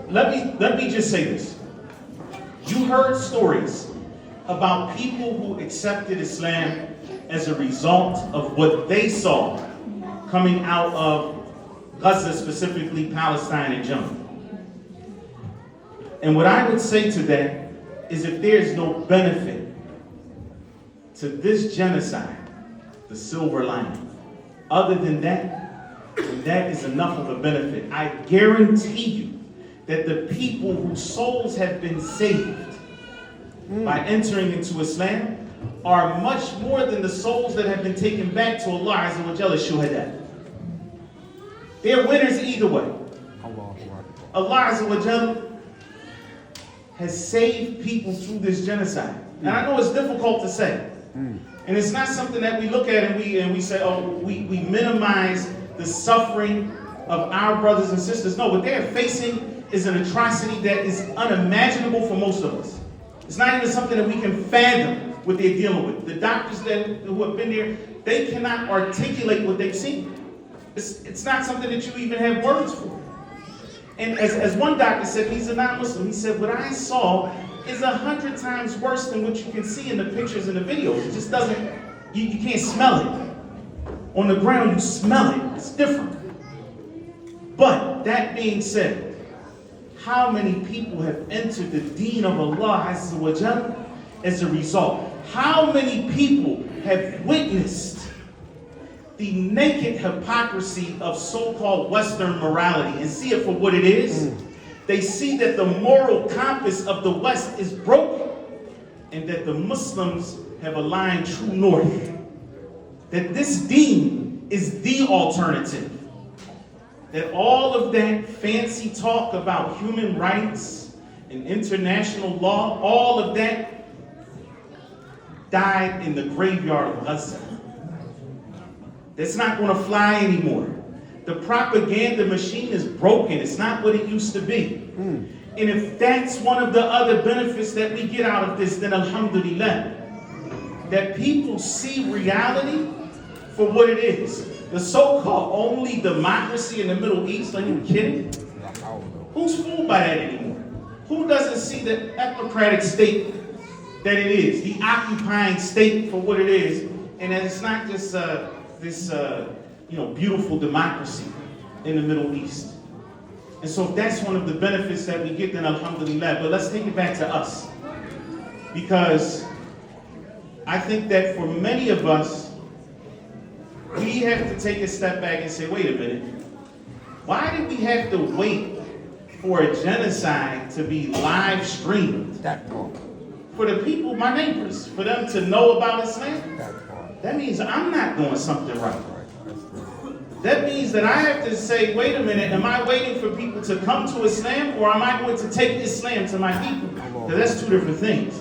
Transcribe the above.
let me just say this. You heard stories about people who accepted Islam as a result of what they saw coming out of Gaza, specifically Palestine and Germany. And what I would say to that is, if there's no benefit to this genocide, the silver lining, other than that, then that is enough of a benefit. I guarantee you that the people whose souls have been saved by entering into Islam are much more than the souls that have been taken back to Allah Azza wa Jalla shuhada. They're winners either way. Allah Azza wa Jalla has saved people through this genocide. And I know it's difficult to say. And it's not something that we look at and we say, oh, we minimize the suffering of our brothers and sisters. No, what they're facing is an atrocity that is unimaginable for most of us. It's not even something that we can fathom what they're dealing with. The doctors who have been there, they cannot articulate what they've seen. It's not something that you even have words for. And as one doctor said, he's a non-Muslim, he said, what I saw is 100 times worse than what you can see in the pictures and the videos. It just doesn't, you can't smell it. On the ground, you smell it. It's different. But that being said, how many people have entered the deen of Allah Azza wa Jalla as a result? How many people have witnessed the naked hypocrisy of so-called Western morality and see it for what it is? They see that the moral compass of the West is broken and that the Muslims have aligned true north. That this deen is the alternative. That all of that fancy talk about human rights and international law, all of that died in the graveyard of Gaza. That's not going to fly anymore. The propaganda machine is broken. It's not what it used to be. And if that's one of the other benefits that we get out of this, then alhamdulillah, that people see reality for what it is. The so-called only democracy in the Middle East, are you kidding? Who's fooled by that anymore? Who doesn't see the epocratic state that it is, the occupying state for what it is, and that it's not just this beautiful democracy in the Middle East. And so if that's one of the benefits that we get, then alhamdulillah. But let's take it back to us. Because I think that for many of us, we have to take a step back and say, wait a minute, why did we have to wait for a genocide to be live streamed? For the people, my neighbors, for them to know about Islam? That means I'm not doing something right. That means that I have to say, wait a minute, am I waiting for people to come to Islam, or am I going to take Islam to my people? Because that's two different things.